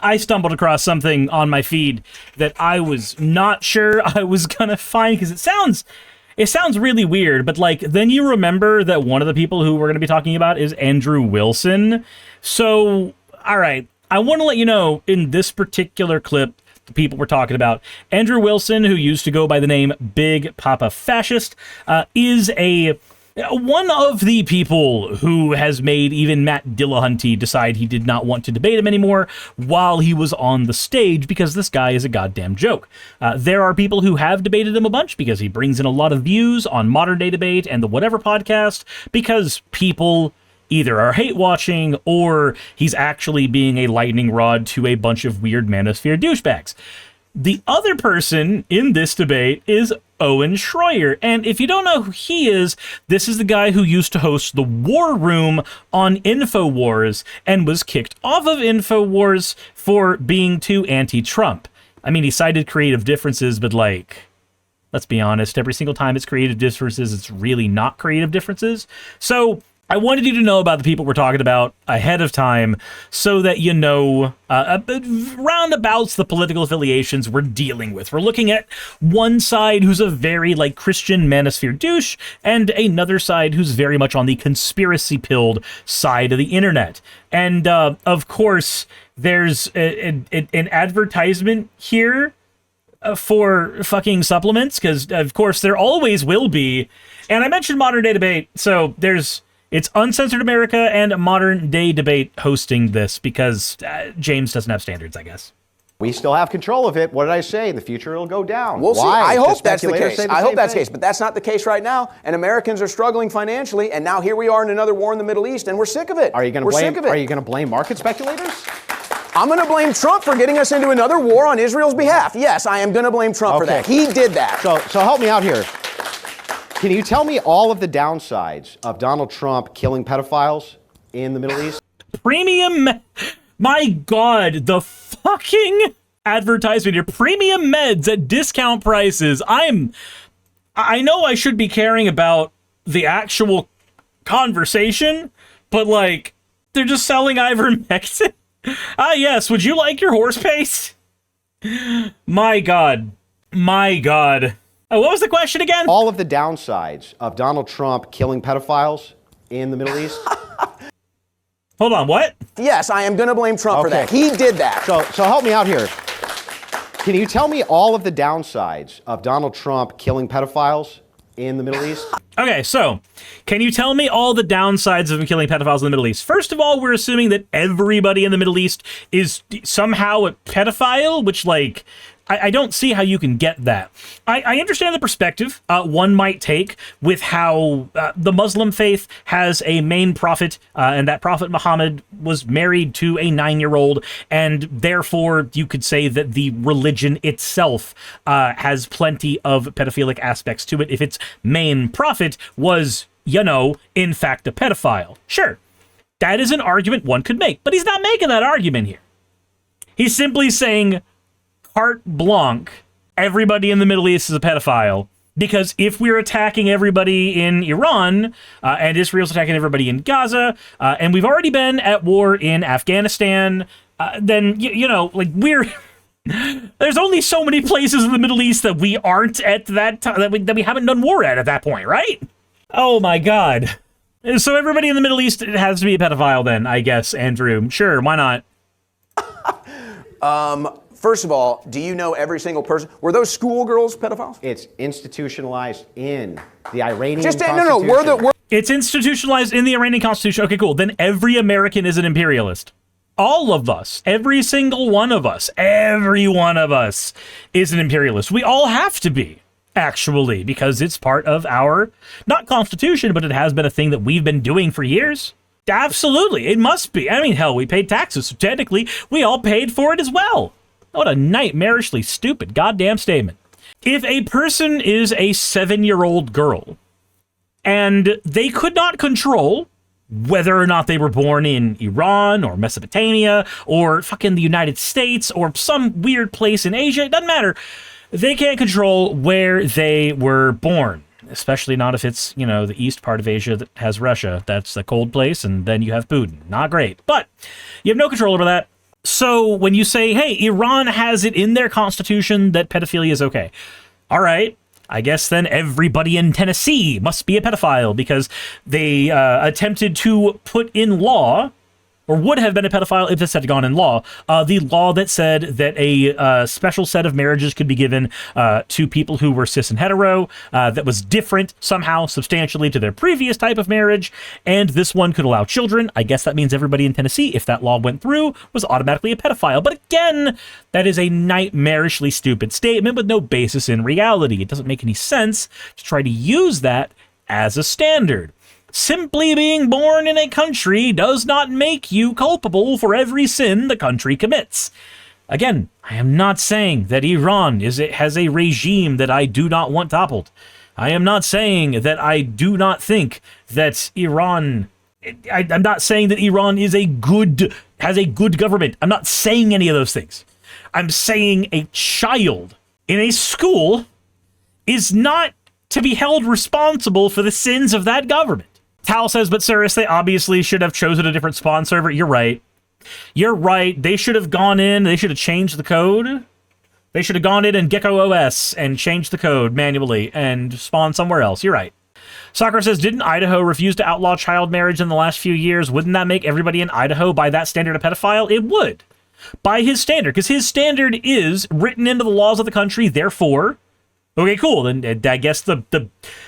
I stumbled across something on my feed that I was not sure I was gonna find, because it sounds really weird, but like, then you remember that one of the people who we're gonna be talking about is Andrew Wilson. So, all right, I want to let you know in this particular clip, the people we're talking about, Andrew Wilson, who used to go by the name Big Papa Fascist, is one of the people who has made even Matt Dillahunty decide he did not want to debate him anymore while he was on the stage, because this guy is a goddamn joke. There are people who have debated him a bunch because he brings in a lot of views on Modern Day Debate and the Whatever podcast, because people either are hate watching or he's actually being a lightning rod to a bunch of weird manosphere douchebags. The other person in this debate is Owen Schroyer, and if you don't know who he is, this is the guy who used to host the War Room on InfoWars and was kicked off of InfoWars for being too anti-Trump. I mean, he cited creative differences, but like, let's be honest, every single time it's creative differences, it's really not creative differences. So I wanted you to know about the people we're talking about ahead of time so that you know roundabouts the political affiliations we're dealing with. We're looking at one side who's a very like Christian manosphere douche and another side who's very much on the conspiracy-pilled side of the internet. And of course, there's an advertisement here for fucking supplements, because of course there always will be. And I mentioned Modern Day Debate, so it's Uncensored America and Modern Day Debate hosting this because James doesn't have standards, I guess. We still have control of it. What did I say? In the future, it'll go down. We'll see. I hope that's the case. I hope that's the thing. case, but that's not the case right now. And Americans are struggling financially, and now here we are in another war in the Middle East, and we're sick of it. Are you going to blame market speculators? I'm going to blame Trump for getting us into another war on Israel's behalf. Yes, I am going to blame Trump for that. He did that. So help me out here. Can you tell me all of the downsides of Donald Trump killing pedophiles in the Middle East? Premium, my God, the fucking advertisement here. Premium meds at discount prices. I know I should be caring about the actual conversation, but like, they're just selling ivermectin. Ah, yes, would you like your horse paste? My God. My God. Oh, what was the question again? All of the downsides of Donald Trump killing pedophiles in the Middle East? Hold on, what? Yes, I am going to blame Trump for that. He did that. So help me out here. Can you tell me all of the downsides of Donald Trump killing pedophiles in the Middle East? Okay, so can you tell me all the downsides of him killing pedophiles in the Middle East? First of all, we're assuming that everybody in the Middle East is somehow a pedophile, which, like, I don't see how you can get that. I understand the perspective one might take with how the Muslim faith has a main prophet, and that prophet Muhammad was married to a 9-year-old, and therefore you could say that the religion itself has plenty of pedophilic aspects to it if its main prophet was, you know, in fact a pedophile. Sure, that is an argument one could make, but he's not making that argument here. He's simply saying, carte blanche, everybody in the Middle East is a pedophile, because if we're attacking everybody in Iran, and Israel's attacking everybody in Gaza, and we've already been at war in Afghanistan, then, you know, like, there's only so many places in the Middle East that we aren't at that time, that we haven't done war at that point, right? Oh my God. So everybody in the Middle East has to be a pedophile then, I guess, Andrew. Sure, why not? First of all, do you know every single person? Were those schoolgirls pedophiles? It's institutionalized in the Iranian Constitution. It's institutionalized in the Iranian Constitution. Okay, cool. Then every American is an imperialist. All of us, every single one of us, every one of us is an imperialist. We all have to be, actually, because it's part of our, not constitution, but it has been a thing that we've been doing for years. Absolutely, it must be. I mean, hell, we paid taxes, so technically we all paid for it as well. What a nightmarishly stupid goddamn statement. If a person is a 7-year-old girl and they could not control whether or not they were born in Iran or Mesopotamia or fucking the United States or some weird place in Asia, it doesn't matter. They can't control where they were born, especially not if it's, you know, the east part of Asia that has Russia. That's a cold place, and then you have Putin. Not great. But you have no control over that. So when you say, hey, Iran has it in their constitution that pedophilia is okay. All right. I guess then everybody in Tennessee must be a pedophile because they attempted to put in law, or would have been a pedophile if this had gone in law, the law that said that a special set of marriages could be given to people who were cis and hetero that was different somehow substantially to their previous type of marriage, and this one could allow children. I guess that means everybody in Tennessee, if that law went through, was automatically a pedophile. But again, that is a nightmarishly stupid statement with no basis in reality. It doesn't make any sense to try to use that as a standard. Simply being born in a country does not make you culpable for every sin the country commits. Again, I am not saying that Iran has a regime that I do not want toppled. I am not saying that I do not think that Iran... I'm not saying that Iran has a good government. I'm not saying any of those things. I'm saying a child in a school is not to be held responsible for the sins of that government. Tal says, but Suris, they obviously should have chosen a different spawn server. You're right. You're right. They should have gone in. They should have changed the code. They should have gone in Gecko OS and changed the code manually and spawned somewhere else. You're right. Sakura says, didn't Idaho refuse to outlaw child marriage in the last few years? Wouldn't that make everybody in Idaho, by that standard, a pedophile? It would. By his standard, because his standard is written into the laws of the country, therefore... Okay, cool. Then I guess the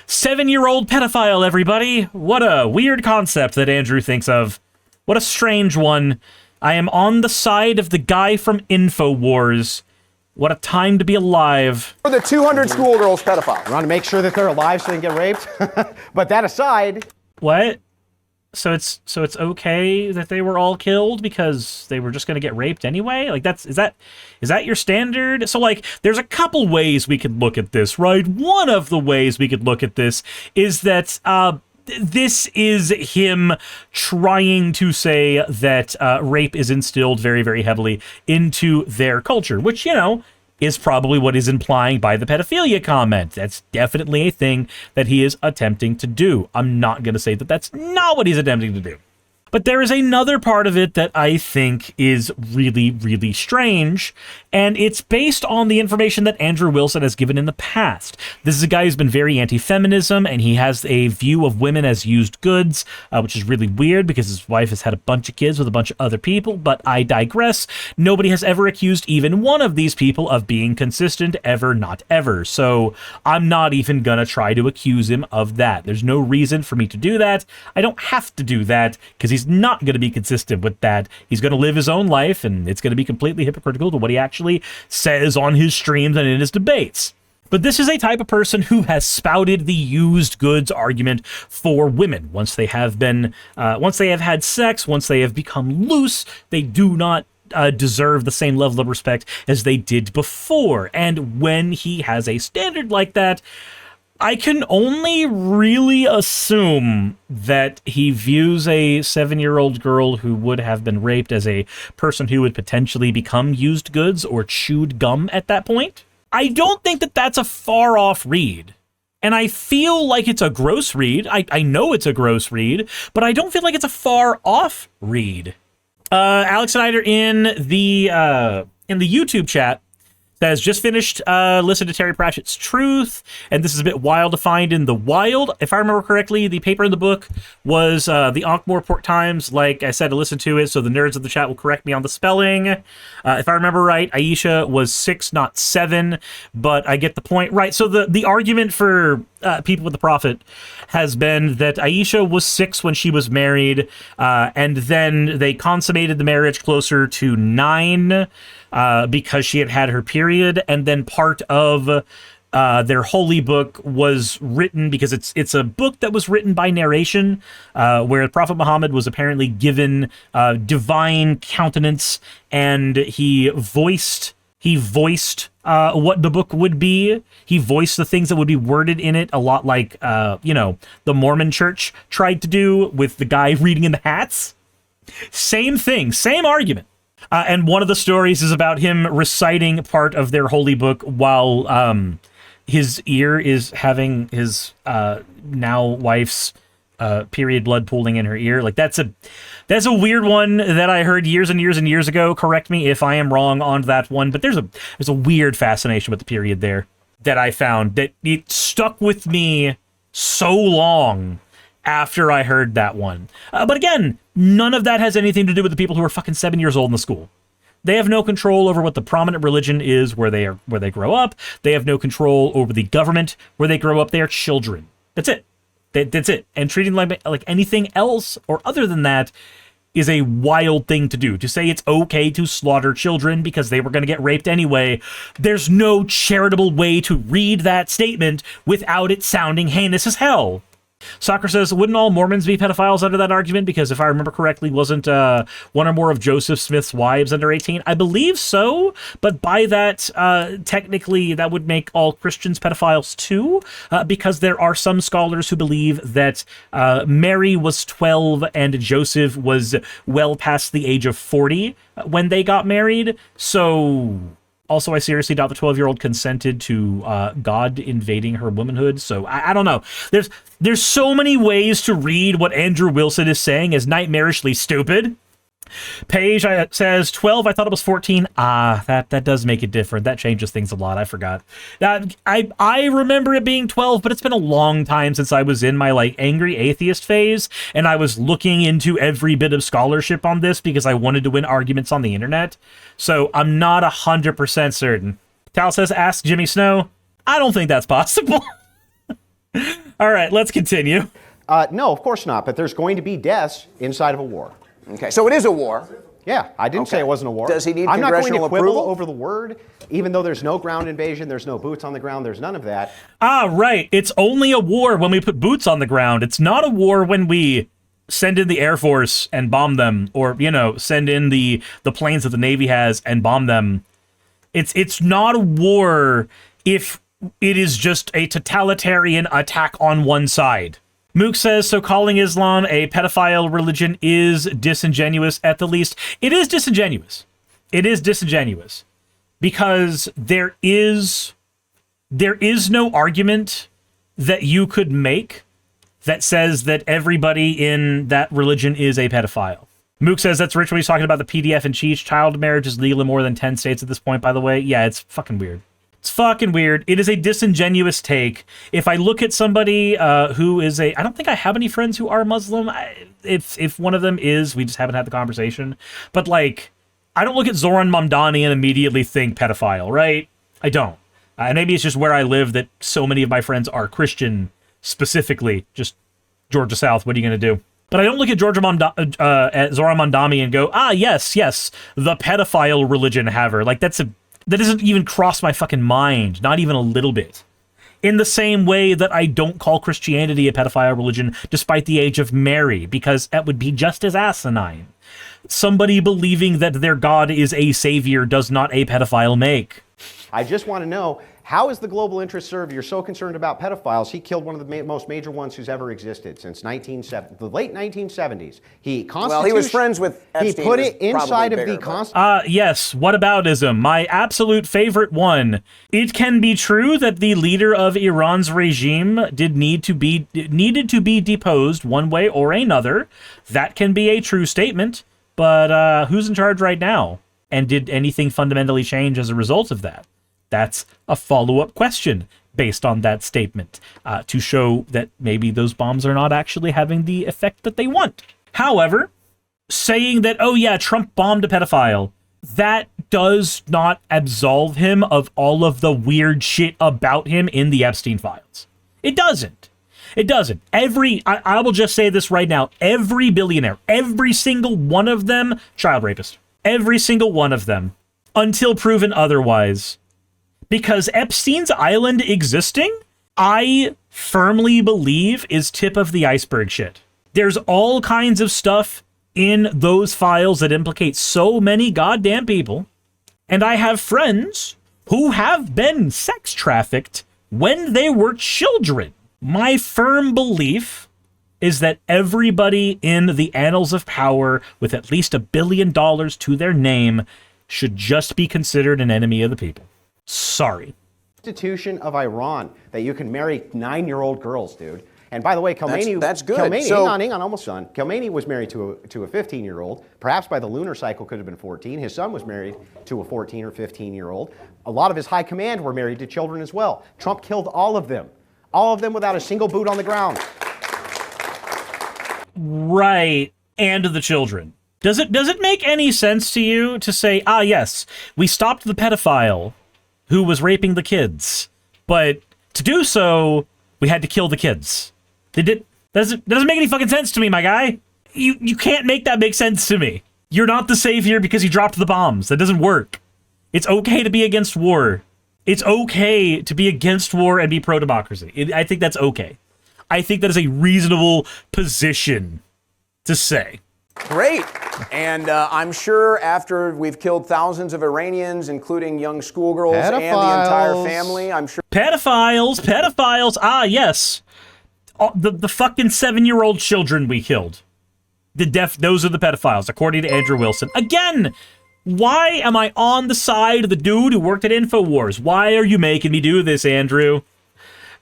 7-year-old pedophile, everybody. What a weird concept that Andrew thinks of. What a strange one. I am on the side of the guy from InfoWars. What a time to be alive. For the 200 schoolgirls pedophiles. You want to make sure that they're alive so they can get raped? But that aside... What? So it's okay that they were all killed because they were just going to get raped anyway? Like, is that your standard? So, like, there's a couple ways we could look at this, right? One of the ways we could look at this is that this is him trying to say that rape is instilled very, very heavily into their culture, which, you know, is probably what is implying by the pedophilia comment. That's definitely a thing that he is attempting to do. I'm not going to say that that's not what he's attempting to do. But there is another part of it that I think is really, really strange, and it's based on the information that Andrew Wilson has given in the past. This is a guy who's been very anti-feminism, and he has a view of women as used goods, which is really weird because his wife has had a bunch of kids with a bunch of other people, but I digress. Nobody has ever accused even one of these people of being consistent, ever, not ever. So I'm not even gonna try to accuse him of that. There's no reason for me to do that. I don't have to do that because he's not going to be consistent with that. He's going to live his own life, and it's going to be completely hypocritical to what he actually says on his streams and in his debates. But this is a type of person who has spouted the used goods argument for women. Once they have had sex, once they have become loose, they do not deserve the same level of respect as they did before. And when he has a standard like that, I can only really assume that he views a 7-year-old girl who would have been raped as a person who would potentially become used goods or chewed gum at that point. I don't think that that's a far-off read. And I feel like it's a gross read. I know it's a gross read, but I don't feel like it's a far-off read. Alex Snyder in the YouTube chat says, just finished listening to Terry Pratchett's Truth, and this is a bit wild to find in the wild. If I remember correctly, the paper in the book was the Ankh-Morpork Times. Like I said, I listened to it, so the nerds of the chat will correct me on the spelling. If I remember right, Aisha was 6, not 7, but I get the point. Right, so the argument for People with the Prophet has been that Aisha was 6 when she was married, and then they consummated the marriage closer to 9, because she had her period, and then part of their holy book was written, because it's a book that was written by narration, where Prophet Muhammad was apparently given divine countenance, and he voiced what the book would be. He voiced the things that would be worded in it, a lot like the Mormon Church tried to do with the guy reading in the hats. Same thing, same argument. And one of the stories is about him reciting part of their holy book while his ear is having his now wife's period blood pooling in her ear. Like, that's a weird one that I heard years and years and years ago. Correct me if I am wrong on that one, but there's a weird fascination with the period there that I found that it stuck with me so long after I heard that one. But again, none of that has anything to do with the people who are fucking 7 years old in the school. They have no control over what the prominent religion is where they grow up. They have no control over the government where they grow up. They are children. That's it. That's it. And treating like anything else or other than that is a wild thing to do. To say it's okay to slaughter children because they were going to get raped anyway, there's no charitable way to read that statement without it sounding heinous as hell. Soccer says, wouldn't all Mormons be pedophiles under that argument? Because if I remember correctly, wasn't one or more of Joseph Smith's wives under 18? I believe so, but by that, technically, that would make all Christians pedophiles too, because there are some scholars who believe that Mary was 12 and Joseph was well past the age of 40 when they got married, so... Also, I seriously doubt the 12-year-old consented to God invading her womanhood, so I don't know. There's so many ways to read what Andrew Wilson is saying as nightmarishly stupid. Paige says, 12, I thought it was 14. That does make it different. That changes things a lot. I forgot. I remember it being 12, but it's been a long time since I was in my, like, angry atheist phase, and I was looking into every bit of scholarship on this because I wanted to win arguments on the internet. So I'm not 100% certain. Tal says, ask Jimmy Snow. I don't think that's possible. All right, let's continue. No, of course not, but there's going to be deaths inside of a war. Okay, so it is a war. Yeah, I didn't say it wasn't a war. Does he need I'm not going to congressional quibble approval? over the word, even though there's no ground invasion, there's no boots on the ground, there's none of that. Right. It's only a war when we put boots on the ground. It's not a war when we send in the Air Force and bomb them, or, send in the planes that the Navy has and bomb them. It's not a war if it is just a totalitarian attack on one side. Mook says, so calling Islam a pedophile religion is disingenuous at the least. It is disingenuous. It is disingenuous. Because there is no argument that you could make that says that everybody in that religion is a pedophile. Mook says that's rich when he's talking about the PDF and cheats. Child marriage is legal in more than 10 states at this point, by the way. Yeah, it's fucking weird. It's fucking weird. It is a disingenuous take. If I look at somebody who is I don't think I have any friends who are Muslim. If one of them is, we just haven't had the conversation. But, like, I don't look at Zoran Mamdani and immediately think pedophile, right? I don't. And maybe it's just where I live that so many of my friends are Christian, specifically. Just Georgia South, what are you going to do? But I don't look at Zoran Mamdani and go, yes, the pedophile religion haver. Like, that doesn't even cross my fucking mind, not even a little bit. In the same way that I don't call Christianity a pedophile religion despite the age of Mary, because that would be just as asinine. Somebody believing that their God is a savior does not a pedophile make. I just want to know, how is the global interest served? You're so concerned about pedophiles. He killed one of the most major ones who's ever existed since the late 1970s. He was friends with Epstein. He put it inside of the Constitution. Yes, whataboutism? My absolute favorite one. It can be true that the leader of Iran's regime needed to be deposed one way or another. That can be a true statement. But who's in charge right now? And did anything fundamentally change as a result of that? That's a follow-up question based on that statement to show that maybe those bombs are not actually having the effect that they want. However, saying that, oh yeah, Trump bombed a pedophile, that does not absolve him of all of the weird shit about him in the Epstein files. It doesn't. It doesn't. I will just say this right now, every billionaire, every single one of them, child rapist. Every single one of them, until proven otherwise. Because Epstein's Island existing, I firmly believe is tip of the iceberg shit. There's all kinds of stuff in those files that implicate so many goddamn people. And I have friends who have been sex trafficked when they were children. My firm belief is that everybody in the annals of power with at least $1 billion to their name should just be considered an enemy of the people. Sorry. Constitution of Iran that you can marry 9-year-old girls, dude. And by the way, Khomeini, that's good. Khomeini, So, hang on, almost done. Khomeini was married to a 15-year-old. Perhaps by the lunar cycle could have been 14. His son was married to a 14 or 15-year-old. A lot of his high command were married to children as well. Trump killed all of them without a single boot on the ground. Right, and the children. Does it make any sense to you to say, yes, we stopped the pedophile who was raping the kids, but to do so, we had to kill the kids? Doesn't make any fucking sense to me, my guy. You can't make that make sense to me. You're not the savior because you dropped the bombs. That doesn't work. It's okay to be against war. It's okay to be against war and be pro-democracy. I think that's okay. I think that is a reasonable position to say. Great. And I'm sure after we've killed thousands of Iranians, including young schoolgirls and the entire family, I'm sure... Pedophiles. Yes. The fucking 7-year-old children we killed. Those are the pedophiles, according to Andrew Wilson. Again, why am I on the side of the dude who worked at InfoWars? Why are you making me do this, Andrew?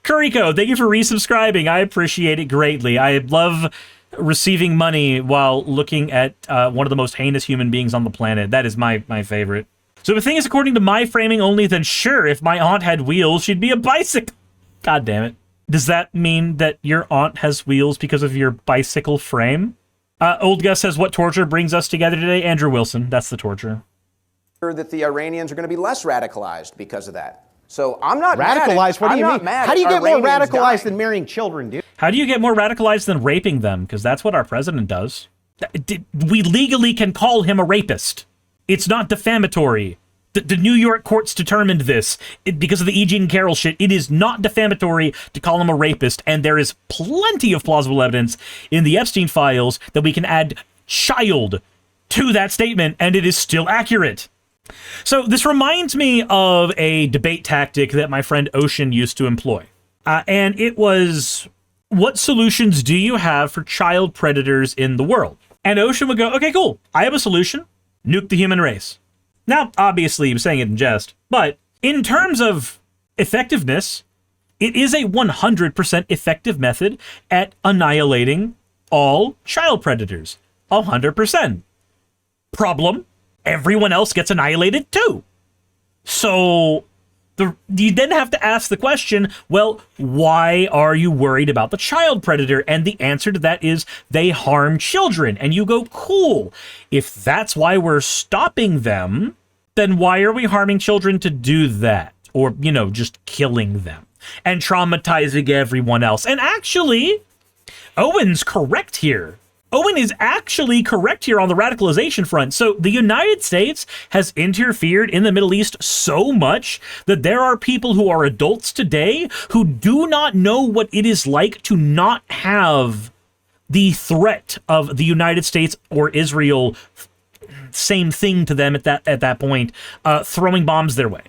Kuriko, thank you for resubscribing. I appreciate it greatly. I love receiving money while looking at one of the most heinous human beings on the planet. That is my favorite. So the thing is, according to my framing only, then sure, if my aunt had wheels, she'd be a bicycle. God damn it. Does that mean that your aunt has wheels because of your bicycle frame? Old Gus says, what torture brings us together today? Andrew Wilson, that's the torture. That the Iranians are going to be less radicalized because of that. So I'm not radicalized. What do you mean? How do you get more radicalized than marrying children, dude? How do you get more radicalized than raping them? Because that's what our president does. We legally can call him a rapist. It's not defamatory. The New York courts determined this because of the E. Jean Carroll shit. It is not defamatory to call him a rapist, and there is plenty of plausible evidence in the Epstein files that we can add child to that statement, and it is still accurate. So this reminds me of a debate tactic that my friend Ocean used to employ. And it was, what solutions do you have for child predators in the world? And Ocean would go, okay, cool. I have a solution. Nuke the human race. Now, obviously, he was saying it in jest, but in terms of effectiveness, it is a 100% effective method at annihilating all child predators. 100%. Problem, everyone else gets annihilated too. So you then have to ask the question, well, why are you worried about the child predator? And the answer to that is they harm children. And you go, cool. If that's why we're stopping them, then why are we harming children to do that? Or, just killing them and traumatizing everyone else. And actually, Owen's correct here. Owen is actually correct here on the radicalization front. So the United States has interfered in the Middle East so much that there are people who are adults today who do not know what it is like to not have the threat of the United States or Israel, same thing to them at that point, throwing bombs their way.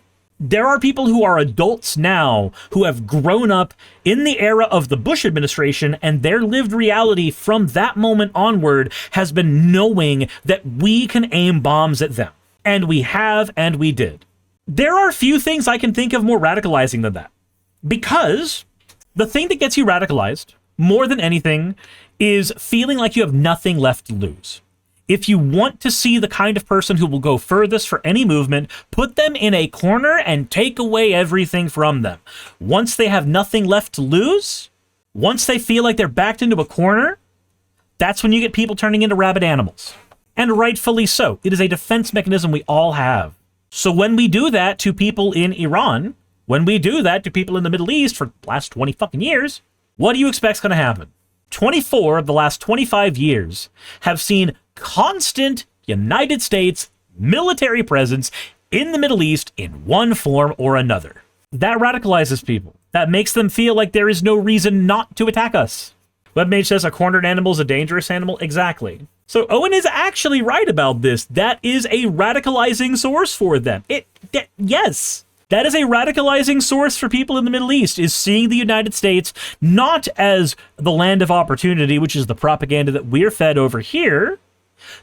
There are people who are adults now who have grown up in the era of the Bush administration, and their lived reality from that moment onward has been knowing that we can aim bombs at them. And we have, and we did. There are few things I can think of more radicalizing than that. Because the thing that gets you radicalized, more than anything, is feeling like you have nothing left to lose. If you want to see the kind of person who will go furthest for any movement, put them in a corner and take away everything from them. Once they have nothing left to lose, once they feel like they're backed into a corner, that's when you get people turning into rabid animals. And rightfully so. It is a defense mechanism we all have. So when we do that to people in Iran, when we do that to people in the Middle East for the last 20 fucking years, what do you expect's going to happen? 24 of the last 25 years have seen constant United States military presence in the Middle East in one form or another. That radicalizes people. That makes them feel like there is no reason not to attack us. Webmage says a cornered animal is a dangerous animal. Exactly. So Owen is actually right about this. That is a radicalizing source for them. Yes. That is a radicalizing source for people in the Middle East, is seeing the United States not as the land of opportunity, which is the propaganda that we're fed over here,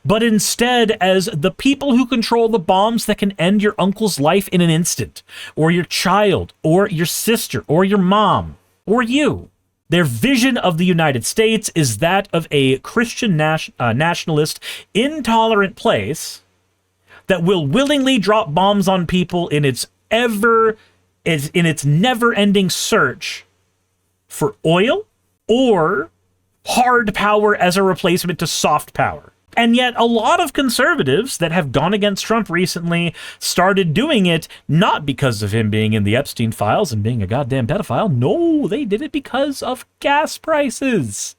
but instead as the people who control the bombs that can end your uncle's life in an instant, or your child, or your sister, or your mom, or you. Their vision of the United States is that of a Christian nationalist, intolerant place that will willingly drop bombs on people in its never-ending search for oil or hard power as a replacement to soft power. And yet a lot of conservatives that have gone against Trump recently started doing it not because of him being in the Epstein files and being a goddamn pedophile. No, they did it because of gas prices.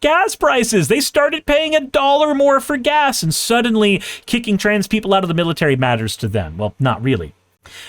Gas prices. They started paying $1 more for gas, and suddenly kicking trans people out of the military matters to them. Well, not really.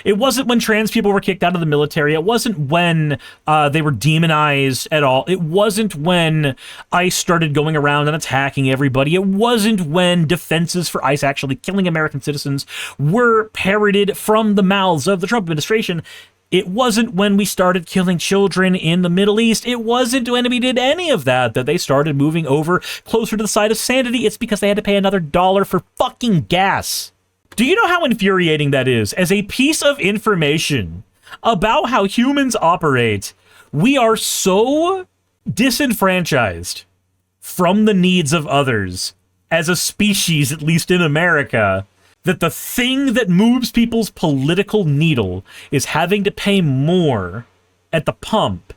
It wasn't when trans people were kicked out of the military. It wasn't when they were demonized at all. It wasn't when ICE started going around and attacking everybody. It wasn't when defenses for ICE actually killing American citizens were parroted from the mouths of the Trump administration. It wasn't when we started killing children in the Middle East. It wasn't when we did any of that they started moving over closer to the side of sanity. It's because they had to pay another $1 for fucking gas. Do you know how infuriating that is? As a piece of information about how humans operate, we are so disenfranchised from the needs of others as a species, at least in America, that the thing that moves people's political needle is having to pay more at the pump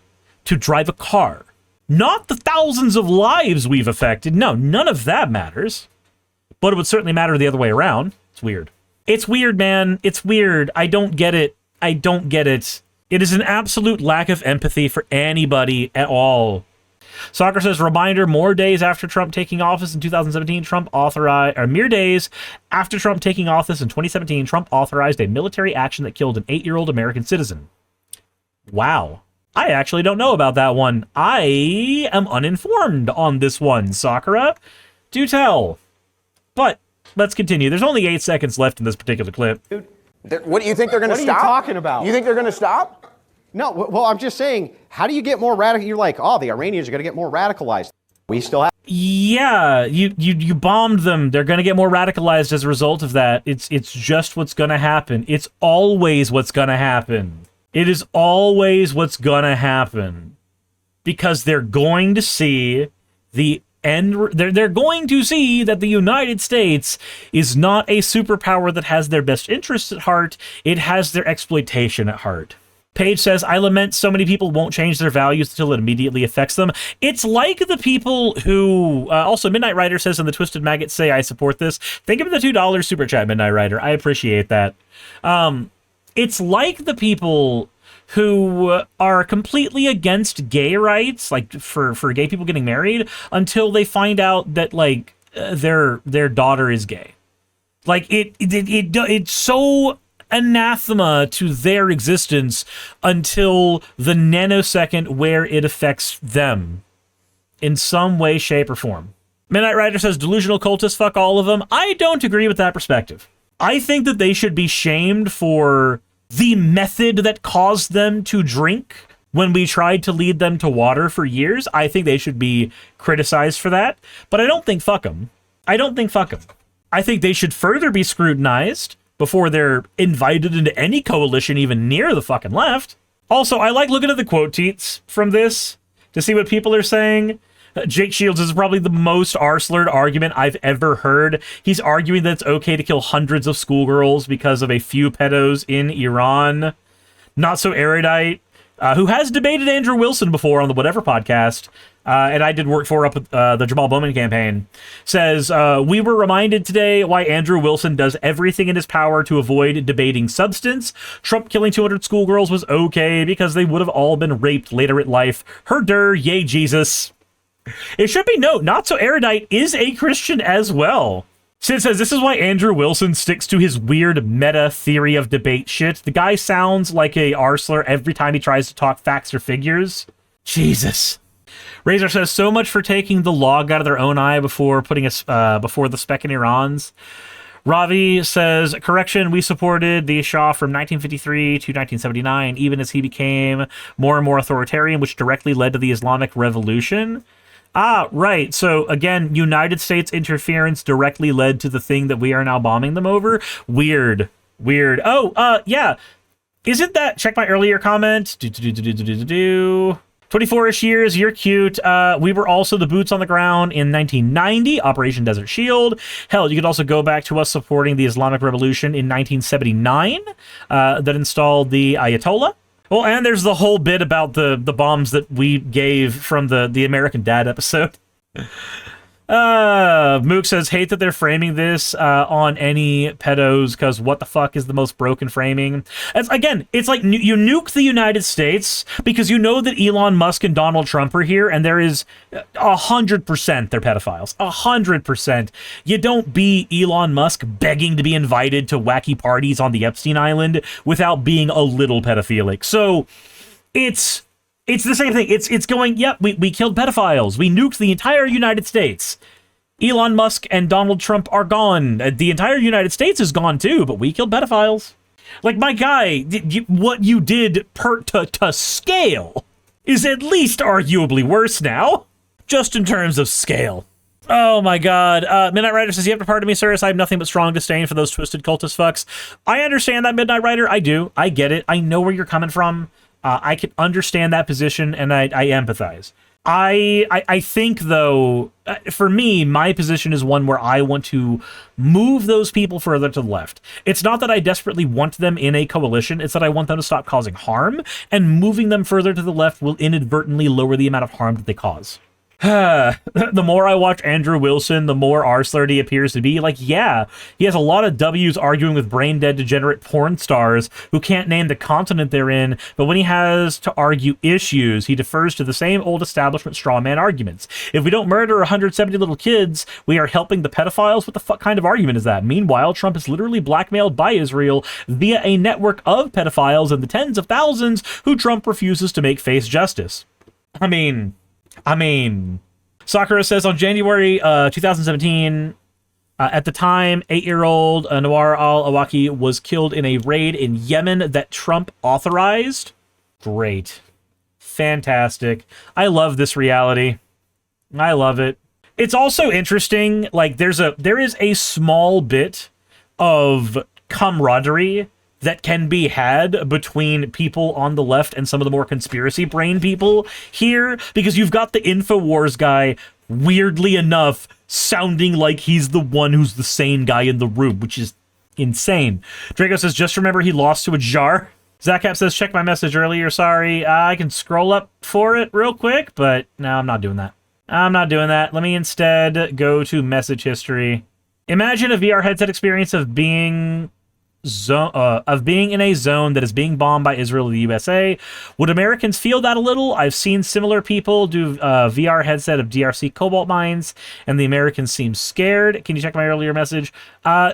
to drive a car. Not the thousands of lives we've affected. No, none of that matters. But it would certainly matter the other way around. It's weird. It's weird, man. It's weird. I don't get it. I don't get it. It is an absolute lack of empathy for anybody at all. Soccer says, reminder, more days after Trump taking office in 2017, mere days after Trump taking office in 2017, Trump authorized a military action that killed an 8-year-old American citizen. Wow. I actually don't know about that one. I am uninformed on this one, Sakura. Do tell. But let's continue. There's only 8 seconds left in this particular clip. Dude, what do you think they're going to stop? What are you talking about? You think they're going to stop? No, well, I'm just saying, how do you get more radical? You're like, oh, the Iranians are going to get more radicalized. We still have... Yeah, you bombed them. They're going to get more radicalized as a result of that. It's just what's going to happen. It's always what's going to happen. It is always what's going to happen. Because they're going to see the end. They're going to see that the United States is not a superpower that has their best interests at heart. It has their exploitation at heart. Paige says, I lament so many people won't change their values until it immediately affects them. It's like the people who, also Midnight Rider says, and the Twisted Maggots say, I support this. Thank you for the $2 super chat, Midnight Rider. I appreciate that. It's like the people who are completely against gay rights, like for gay people getting married, until they find out that like their daughter is gay. Like it's so anathema to their existence until the nanosecond where it affects them in some way, shape, or form. Midnight Rider says, delusional cultists, fuck all of them. I don't agree with that perspective. I think that they should be shamed for the method that caused them to drink when we tried to lead them to water for years. I think they should be criticized for that, but I don't think fuck them. I don't think fuck them. I think they should further be scrutinized before they're invited into any coalition even near the fucking left. Also, I like looking at the quote tweets from this to see what people are saying. Jake Shields is probably the most R-slurred argument I've ever heard. He's arguing that it's okay to kill hundreds of schoolgirls because of a few pedos in Iran. Not so erudite, who has debated Andrew Wilson before on the Whatever podcast, and I did work for up with the Jamal Bowman campaign, says, we were reminded today why Andrew Wilson does everything in his power to avoid debating substance. Trump killing 200 schoolgirls was okay because they would have all been raped later in life. Herder, yay Jesus. It should be noted, Not So Erudite is a Christian as well. Sid says, this is why Andrew Wilson sticks to his weird meta theory of debate shit. The guy sounds like a arsler every time he tries to talk facts or figures. Jesus. Razor says, so much for taking the log out of their own eye before putting us before the speck in Iran's. Ravi says, correction, we supported the Shah from 1953 to 1979, even as he became more and more authoritarian, which directly led to the Islamic Revolution. Ah, right. So, again, United States interference directly led to the thing that we are now bombing them over. Weird. Oh, yeah. Isn't that... Check my earlier comment. 12 24-ish years, you're cute. We were also the boots on the ground in 1990, Operation Desert Shield. Hell, you could also go back to us supporting the Islamic Revolution in 1979 that installed the Ayatollah. Well, and there's the whole bit about the bombs that we gave from the American Dad episode. Mook says, hate that they're framing this on any pedos, because what the fuck is the most broken framing? Again, it's like you nuke the United States because you know that Elon Musk and Donald Trump are here, and there is 100% they're pedophiles. 100%. You don't be Elon Musk begging to be invited to wacky parties on the Epstein Island without being a little pedophilic. So it's the same thing. It's going, yep, we killed pedophiles. We nuked the entire United States. Elon Musk and Donald Trump are gone. The entire United States is gone too, but we killed pedophiles. Like, my guy, what you did to scale is at least arguably worse now, just in terms of scale. Oh my god. Midnight Rider says, you have to pardon me, Suris. I have nothing but strong disdain for those twisted cultist fucks. I understand that, Midnight Rider. I do. I get it. I know where you're coming from. I can understand that position, and I empathize. I think, though, for me, my position is one where I want to move those people further to the left. It's not that I desperately want them in a coalition, it's that I want them to stop causing harm, and moving them further to the left will inadvertently lower the amount of harm that they cause. The more I watch Andrew Wilson, the more R-slurdy appears to be. Like, yeah, he has a lot of W's arguing with brain-dead degenerate porn stars who can't name the continent they're in, but when he has to argue issues, he defers to the same old establishment straw man arguments. If we don't murder 170 little kids, we are helping the pedophiles? What the fuck kind of argument is that? Meanwhile, Trump is literally blackmailed by Israel via a network of pedophiles and the tens of thousands who Trump refuses to make face justice. I mean, Sakura says on January 2017, at the time, 8-year-old Nawar al-Awlaki was killed in a raid in Yemen that Trump authorized. Great. Fantastic. I love this reality. I love it. It's also interesting, like, there is a small bit of camaraderie that can be had between people on the left and some of the more conspiracy brain people here, because you've got the InfoWars guy, weirdly enough, sounding like he's the one who's the sane guy in the room, which is insane. Draco says, just remember he lost to a jar. Zacap says, check my message earlier, sorry. I can scroll up for it real quick, but no, I'm not doing that. I'm not doing that. Let me instead go to message history. Imagine a VR headset experience of being in a zone that is being bombed by Israel or the USA. Would Americans feel that a little? I've seen similar people do VR headset of DRC cobalt mines, and the Americans seem scared. Can you check my earlier message?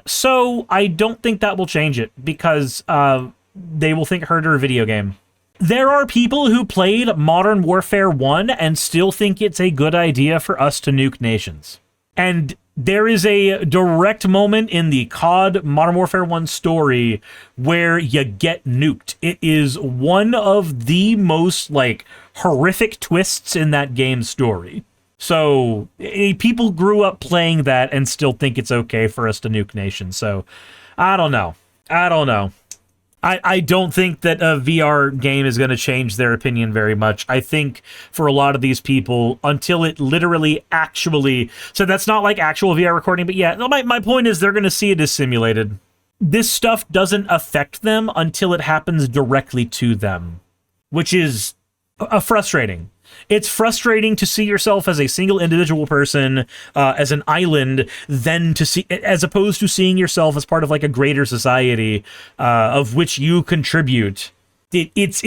So I don't think that will change it, because they will think herder a video game. There are people who played Modern Warfare 1 and still think it's a good idea for us to nuke nations. And there is a direct moment in the COD Modern Warfare 1 story where you get nuked. It is one of the most, like, horrific twists in that game's story. So people grew up playing that and still think it's okay for us to nuke nations. So I don't know. I don't think that a VR game is going to change their opinion very much. I think for a lot of these people, until it literally actually... So that's not like actual VR recording, but yeah, my point is they're going to see it as simulated. This stuff doesn't affect them until it happens directly to them, which is frustrating. It's frustrating to see yourself as a single individual person, as an island, than to see, as opposed to seeing yourself as part of like a greater society, of which you contribute. It is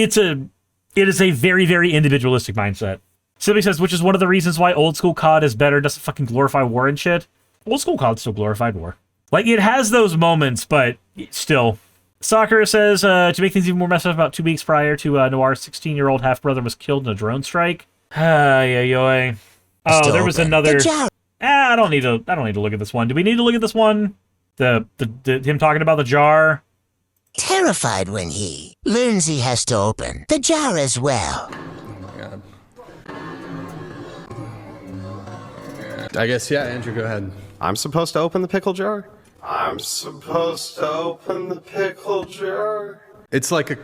a very, very individualistic mindset. Sylvie says, which is one of the reasons why old school COD is better, doesn't fucking glorify war and shit. Old school COD still glorified war. Like, it has those moments, but still. Sakura says, to make things even more messed up, about 2 weeks prior to Noir's 16-year-old half-brother was killed in a drone strike. Oh, there was another... I don't need to look at this one. Do we need to look at this one? The him talking about the jar? Terrified when he learns he has to open the jar as well. Oh my god. I guess, yeah, Andrew, go ahead. I'm supposed to open the pickle jar? I'm supposed to open the pickle jar? It's like a...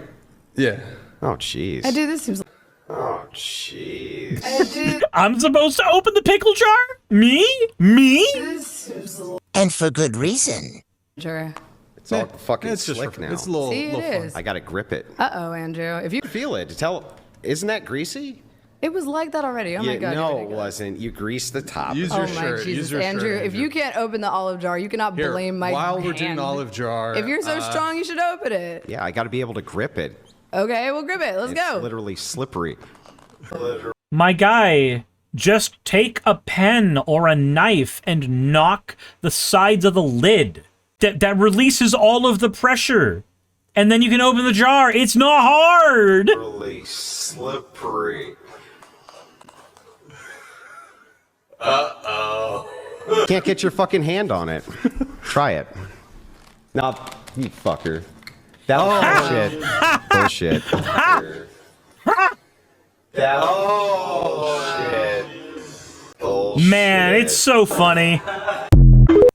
Yeah. Oh, jeez. I do. This seems Oh, jeez. I'm supposed to open the pickle jar? Me? Me? And for good reason. Sure. It's all fucking It's just slick now. It's a little, See, little it fun. is. I gotta grip it. Uh-oh, Andrew. If you... Feel it. Isn't that greasy? It was like that already. Oh, my God. No, you're it ridiculous. wasn't. You greased the top. Use Oh, your my shirt. Jesus, Use your Andrew. shirt, If you can't open the olive jar, you cannot Here, blame my while we're hand. doing olive jar. If you're so strong, you should open it. Yeah, I gotta be able to grip it. Okay, we'll grip it. Let's It's go. literally slippery. My guy, just take a pen or a knife and knock the sides of the lid. That releases all of the pressure. And then you can open the jar. It's not hard. Really slippery. Can't get your fucking hand on it. Try it. No, you fucker. That was bullshit. Bullshit. Man, it's so funny.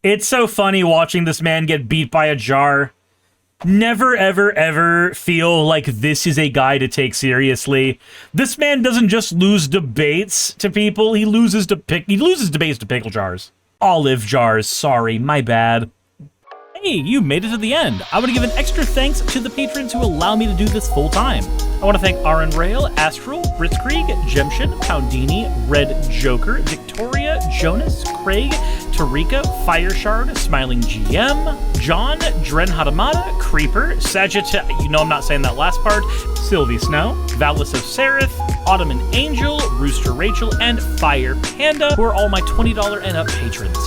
It's so funny watching this man get beat by a jar. Never, ever, ever feel like this is a guy to take seriously. This man doesn't just lose debates to people, he loses debates to pickle jars. Olive jars, sorry, my bad. Hey, you made it to the end. I want to give an extra thanks to the patrons who allow me to do this full time. I want to thank Aaron Rail, Astral, Britzkrieg, Jemshin, Poundini, Red Joker, Victoria, Jonas, Craig, Tarika, Fireshard, Smiling GM, John, Dren Hadamada, Creeper, Sagitta, you know I'm not saying that last part, Sylvie Snow, Valis of Seraph, Ottoman Angel, Rooster Rachel, and Fire Panda, who are all my $20 and up patrons.